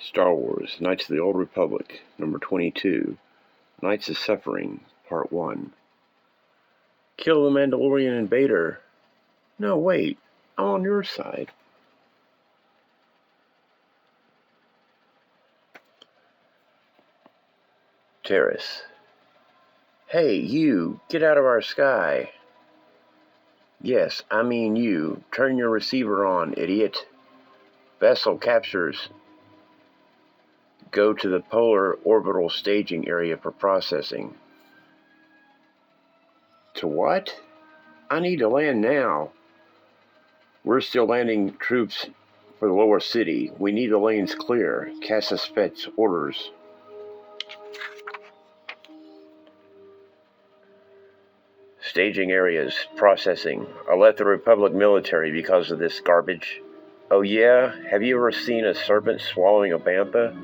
Star Wars, Knights of the Old Republic, number 22, Knights of Suffering, part 1. Kill the Mandalorian invader. No, wait, I'm on your side. Terrace. Hey, you, get out of our sky. Yes, I mean you. Turn your receiver on, idiot. Vessel captures. Go to the polar orbital staging area for processing. To what? I need to land now. We're still landing troops for the lower city. We need the lanes clear. Cassus Fet's orders. Staging areas. Processing. I left the Republic military because of this garbage. Oh yeah? Have you ever seen a serpent swallowing a bantha?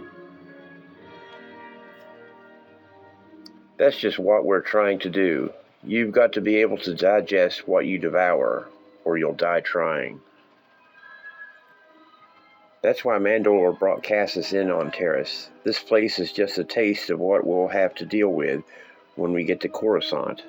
That's just what we're trying to do. You've got to be able to digest what you devour, or you'll die trying. That's why Mandalore brought Cassus in on Terrace. This place is just a taste of what we'll have to deal with when we get to Coruscant.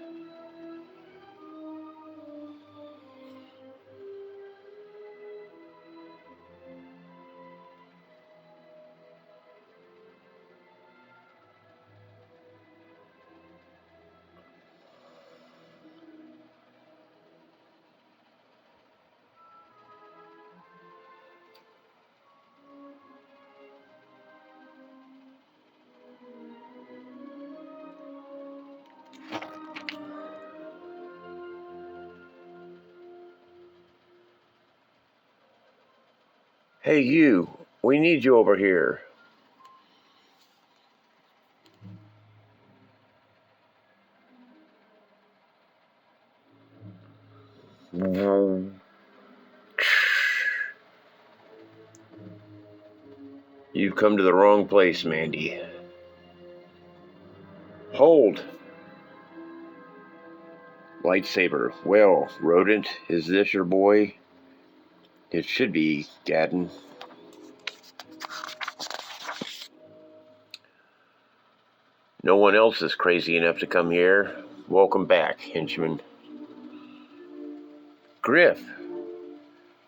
Hey you, we need you over here. You've come to the wrong place, Mandy. Hold! Lightsaber. Well, rodent, is this your boy? It should be, Gadden. No one else is crazy enough to come here. Welcome back, henchman. Griff.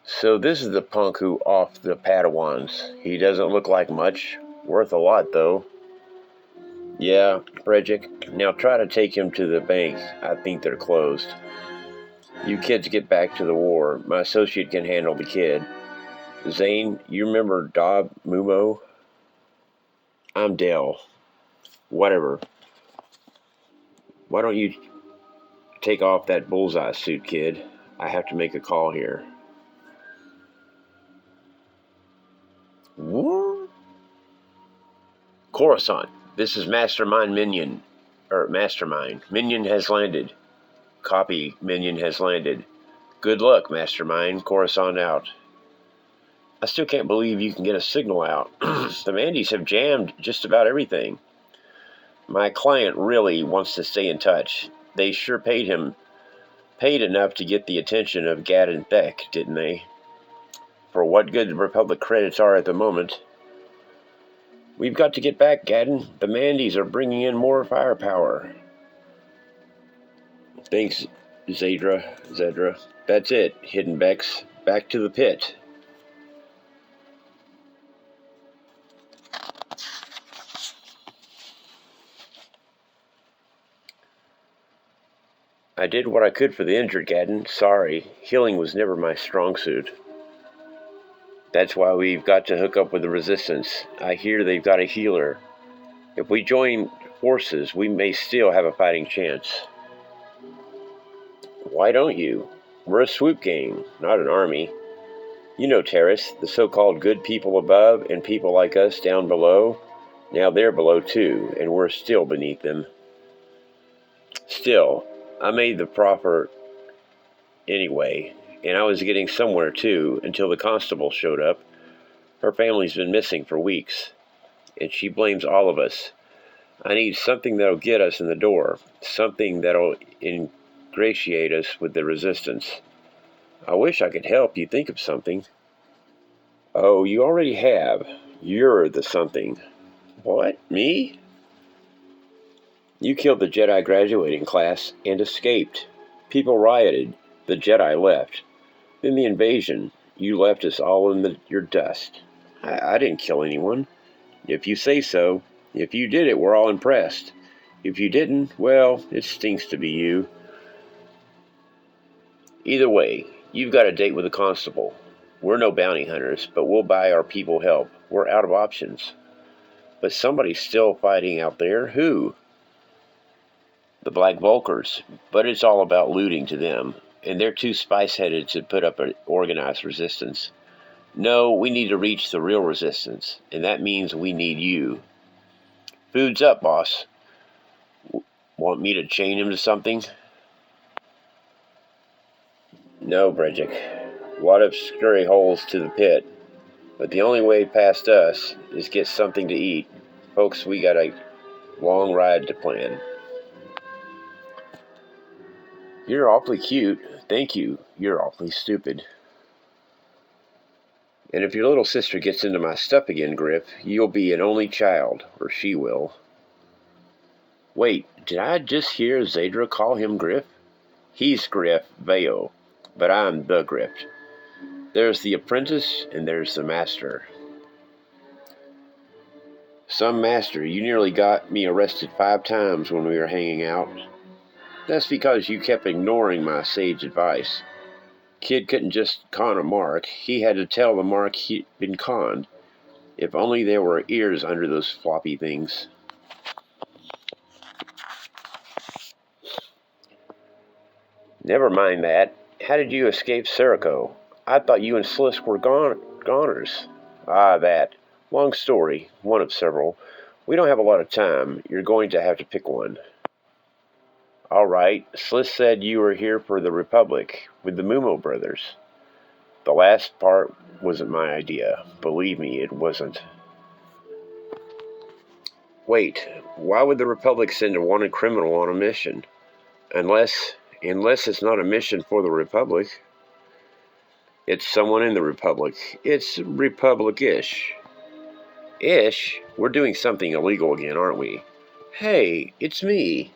So this is the punk who offed the Padawans. He doesn't look like much. Worth a lot, though. Yeah, Prejic. Now try to take him to the bank. I think they're closed. You kids get back to the war. My associate can handle the kid. Zane, you remember Dob Mumo? I'm Dell. Whatever. Why don't you take off that bullseye suit, kid? I have to make a call here. What? Coruscant, this is Mastermind Minion. Mastermind. Minion has landed. Copy, Minion has landed. Good luck, Mastermind. Coruscant out. I still can't believe you can get a signal out. The Mandies have jammed just about everything. My client really wants to stay in touch. They sure paid enough to get the attention of Gadden Beck, didn't they? For what good the Republic credits are at the moment. We've got to get back, Gadden. The Mandies are bringing in more firepower. Thanks, Zedra. That's it, Hidden Becks. Back to the pit. I did what I could for the injured, Gadden. Sorry, healing was never my strong suit. That's why we've got to hook up with the Resistance. I hear they've got a healer. If we join forces, we may still have a fighting chance. Why don't you? We're a swoop gang, not an army. You know, Terrace, the so-called good people above and people like us down below. Now they're below too, and we're still beneath them. Still, I made the proffer anyway, and I was getting somewhere too until the constable showed up. Her family's been missing for weeks, and she blames all of us. I need something that'll get us in the door, something that'll ingratiate us with the Resistance. I wish I could help you think of something. Oh, you already have. You're the something. What? Me? You killed the Jedi graduating class and escaped. People rioted. The Jedi left. Then the invasion. You left us all in your dust. I didn't kill anyone. If you say so. If you did it, we're all impressed. If you didn't, well, it stinks to be you. Either way, you've got a date with a constable. We're no bounty hunters, but we'll buy our people help. We're out of options. But somebody's still fighting out there. Who? The Black Vulkars. But it's all about looting to them, and they're too spice-headed to put up an organized resistance. No, we need to reach the real resistance, and that means we need you. Food's up, boss. Want me to chain him to something? No, Bredzik. What of scurry holes to the pit? But the only way past us is get something to eat. Folks, we got a long ride to plan. You're awfully cute. Thank you. You're awfully stupid. And if your little sister gets into my stuff again, Griff, you'll be an only child, or she will. Wait, did I just hear Zadra call him Griff? He's Griff Veo, but I'm the Griff. There's the apprentice, and there's the master. Some master, you nearly got me arrested 5 times when we were hanging out. That's because you kept ignoring my sage advice. Kid couldn't just con a mark. He had to tell the mark he'd been conned. If only there were ears under those floppy things. Never mind that. How did you escape Serico? I thought you and Slisk were goners. Ah, that. Long story. One of several. We don't have a lot of time. You're going to have to pick one. All right. Slisk said you were here for the Republic, with the Mumo brothers. The last part wasn't my idea. Believe me, it wasn't. Wait, why would the Republic send a wanted criminal on a mission? Unless it's not a mission for the Republic. It's someone in the Republic. It's Republic-ish. Ish? We're doing something illegal again, aren't we? Hey, it's me.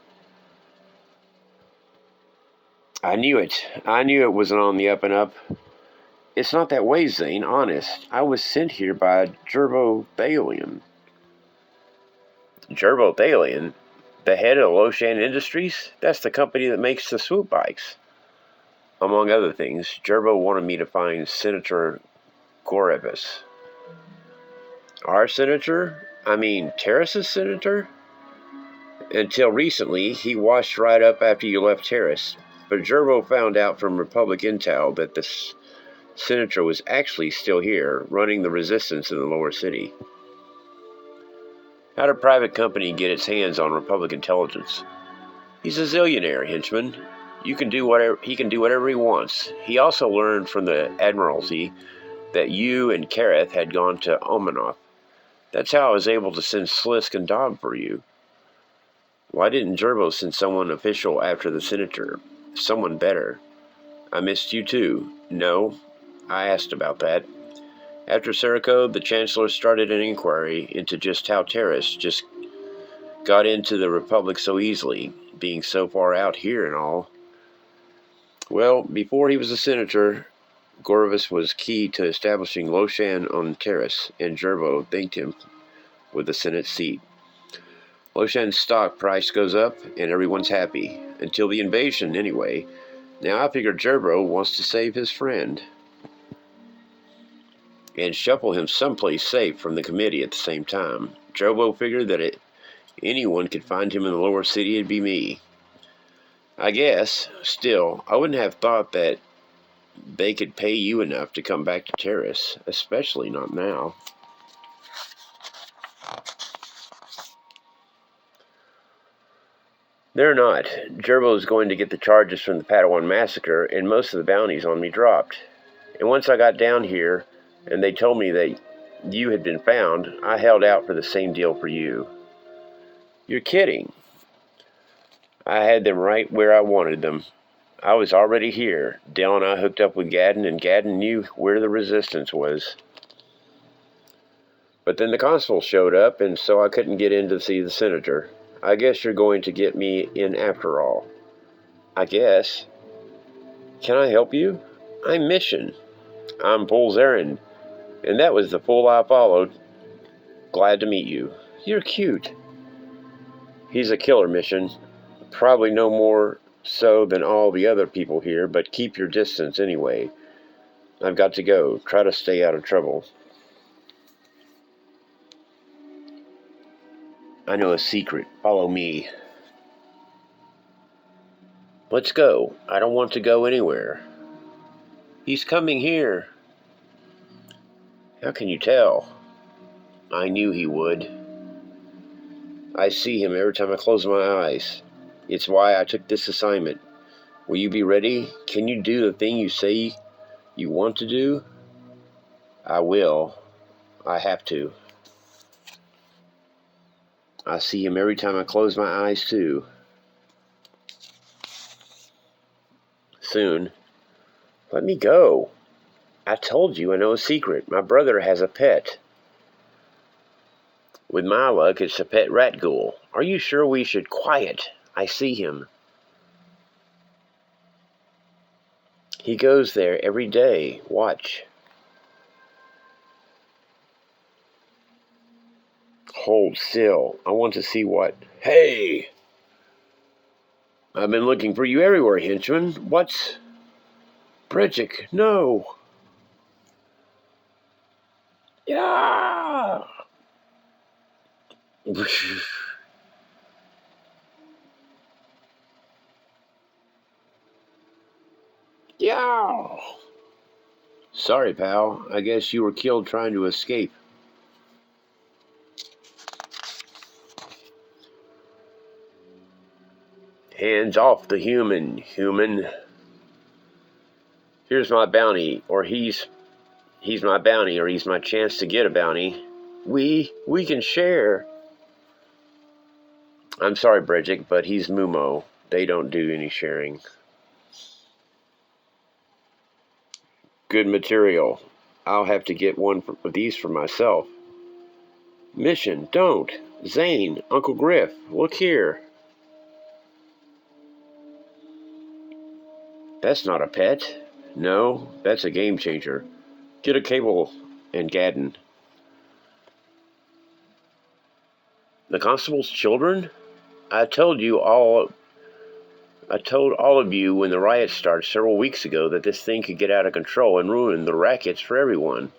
I knew it. I knew it wasn't on the up and up. It's not that way, Zane, honest. I was sent here by Gerbo Thalion. Gerbo Thalion? The head of Loshan Industries? That's the company that makes the swoop bikes. Among other things, Gerbo wanted me to find Senator Gorevis. Our senator? I mean, Terrace's senator? Until recently, he washed right up after you left Terrace. But Gerbo found out from Republic Intel that the senator was actually still here, running the resistance in the lower city. How'd a private company get its hands on Republic intelligence? He's a zillionaire, henchman. He can do whatever he wants. He also learned from the Admiralty that you and Kareth had gone to Omanoth. That's how I was able to send Slisk and Dob for you. Why didn't Gerbo send someone official after the senator? Someone better. I missed you too. No, I asked about that. After Serico, the Chancellor started an inquiry into just how Terrace just got into the Republic so easily, being so far out here and all. Well, before he was a senator, Gorevis was key to establishing Loshan on Terrace, and Gerbo thanked him with the Senate seat. Loshan's stock price goes up, and everyone's happy. Until the invasion, anyway. Now I figure Gerbo wants to save his friend. And shuffle him someplace safe from the committee at the same time. Gerbo figured that anyone could find him in the lower city, it'd be me. I guess. Still, I wouldn't have thought that they could pay you enough to come back to Terrace, especially not now. They're not. Gerbo's going to get the charges from the Padawan massacre, and most of the bounties on me dropped. And once I got down here, and they told me that you had been found, I held out for the same deal for you. You're kidding. I had them right where I wanted them. I was already here. Dell and I hooked up with Gadden, and Gadden knew where the resistance was. But then the constable showed up, and so I couldn't get in to see the senator. I guess you're going to get me in after all. I guess. Can I help you? I'm Mission. I'm Fool's Errand, and that was the fool I followed. Glad to meet you. You're cute. He's a killer, Mission. Probably no more so than all the other people here, but keep your distance anyway. I've got to go. Try to stay out of trouble. I know a secret. Follow me. Let's go. I don't want to go anywhere. He's coming here. How can you tell? I knew he would. I see him every time I close my eyes. It's why I took this assignment. Will you be ready? Can you do the thing you say you want to do? I will. I have to. I see him every time I close my eyes, too. Soon. Let me go. I told you I know a secret. My brother has a pet. With my luck, it's a pet rat ghoul. Are you sure we should? Quiet. I see him. He goes there every day. Watch. Hold still. I want to see what... Hey! I've been looking for you everywhere, henchman. What's... Bridget, no! Yeah! Yeah! Sorry, pal. I guess you were killed trying to escape. Hands off the human. Here's my bounty, or he's my bounty, or he's my chance to get a bounty. We can share. I'm sorry, Bridget, but he's Mumo. They don't do any sharing. Good material. I'll have to get one of these for myself. Mission, don't. Zane, Uncle Griff, look here. That's not a pet. No, that's a game changer. Get a cable and Gadden. The constable's children? I told all of you when the riot started several weeks ago that this thing could get out of control and ruin the rackets for everyone.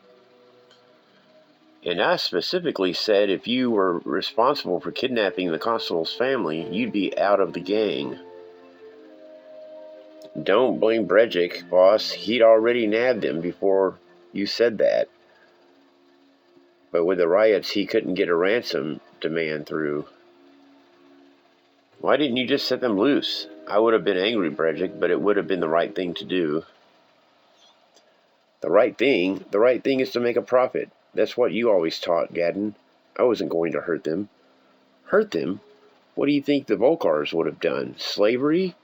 And I specifically said if you were responsible for kidnapping the constable's family, you'd be out of the gang. Don't blame Bredzik, boss. He'd already nabbed them before you said that. But with the riots, he couldn't get a ransom demand through. Why didn't you just set them loose? I would have been angry, Bredzik, but it would have been the right thing to do. The right thing is to make a profit. That's what you always taught, Gadden. I wasn't going to hurt them. Hurt them? What do you think the Volkars would have done? Slavery?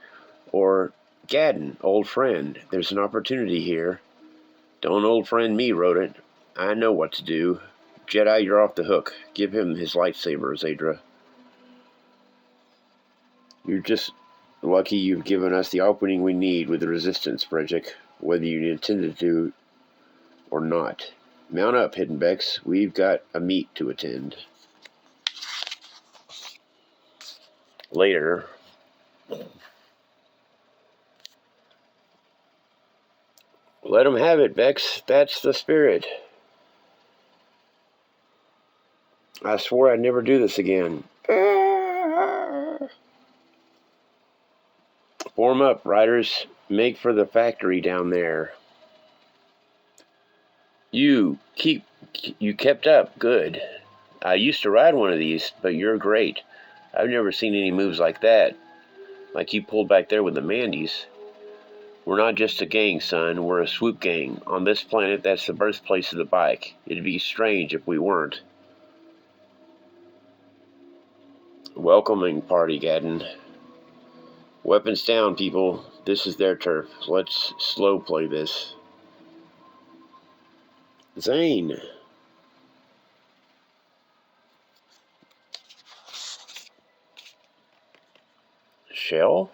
Or... Gadden, old friend, there's an opportunity here. Don't old friend me, Rodent. I know what to do. Jedi, you're off the hook. Give him his lightsaber, Zadra. You're just lucky you've given us the opening we need with the Resistance, Bredzik, whether you intended to or not. Mount up, Hiddenbecks. We've got a meet to attend. Later. Let him have it, Bex. That's the spirit. I swore I'd never do this again. Form up, riders. Make for the factory down there. You kept up. Good. I used to ride one of these, but you're great. I've never seen any moves like that. Like you pulled back there with the Mandies. We're not just a gang, son. We're a swoop gang. On this planet, that's the birthplace of the bike. It'd be strange if we weren't. Welcoming party, Gadden. Weapons down, people. This is their turf. Let's slow play this. Zane. Shell?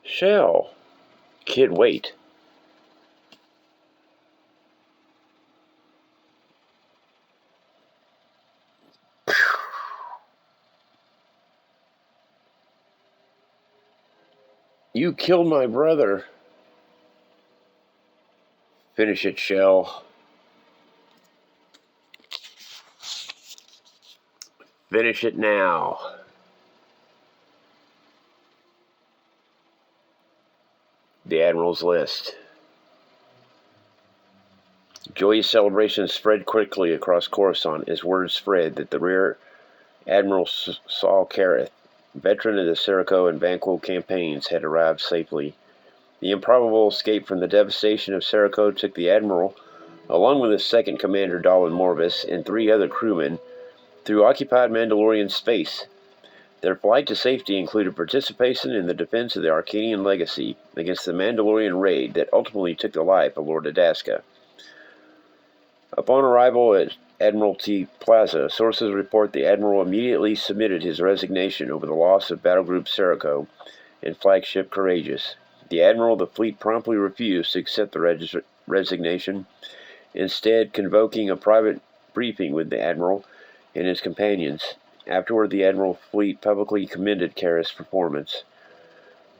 Shell. Kid, wait. You killed my brother. Finish it, Shell. Finish it now. The Admiral's List. Joyous celebrations spread quickly across Coruscant as word spread that the Rear Admiral Saul Karath, veteran of the Serrico and Banquo campaigns, had arrived safely. The improbable escape from the devastation of Serrico took the Admiral, along with his second commander Dalin Morvis and 3 other crewmen, through occupied Mandalorian space. Their flight to safety included participation in the defense of the Arcanian legacy against the Mandalorian raid that ultimately took the life of Lord Adasca. Upon arrival at Admiralty Plaza, sources report the Admiral immediately submitted his resignation over the loss of Battlegroup Serrico and flagship Courageous. The Admiral of the fleet promptly refused to accept the resignation, instead convoking a private briefing with the Admiral and his companions. Afterward, the Admiral fleet publicly commended Karath's performance.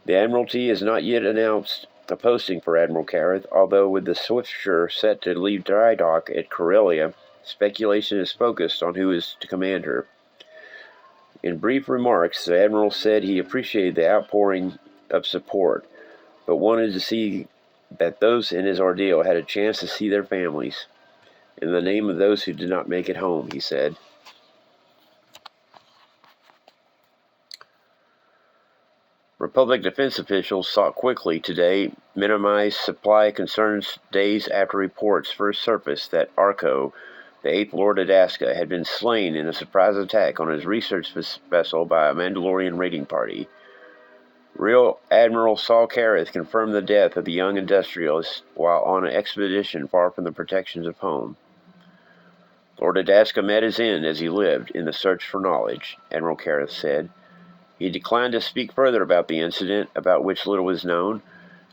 The Admiralty has not yet announced a posting for Admiral Karath, although with the Swiftsure set to leave dry dock at Corellia, speculation is focused on who is to command her. In brief remarks, the Admiral said he appreciated the outpouring of support, but wanted to see that those in his ordeal had a chance to see their families. In the name of those who did not make it home, he said. Republic defense officials sought quickly today minimize supply concerns days after reports first surfaced that Arco, the 8th Lord Adasca, had been slain in a surprise attack on his research vessel by a Mandalorian raiding party. Real Admiral Saul Karath confirmed the death of the young industrialist while on an expedition far from the protections of home. Lord Adasca met his end as he lived in the search for knowledge, Admiral Karath said. He declined to speak further about the incident, about which little is known.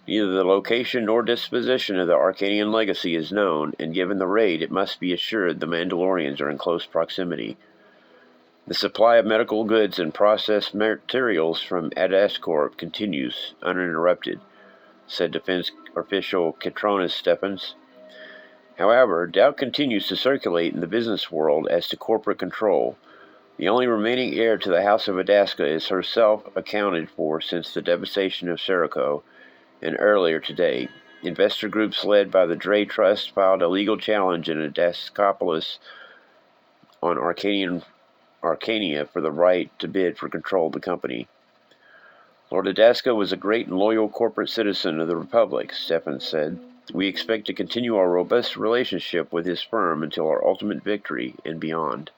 Neither the location nor disposition of the Arcanian legacy is known, and given the raid, it must be assured the Mandalorians are in close proximity. The supply of medical goods and processed materials from Adascorp continues uninterrupted, said defense official Ketronis Stephens. However, doubt continues to circulate in the business world as to corporate control. The only remaining heir to the House of Adasca is herself accounted for since the devastation of Serrico, and earlier today, investor groups led by the Dre Trust filed a legal challenge in Adascopolis on Arcania for the right to bid for control of the company. Lord Adasca was a great and loyal corporate citizen of the Republic, Stephens said. We expect to continue our robust relationship with his firm until our ultimate victory and beyond.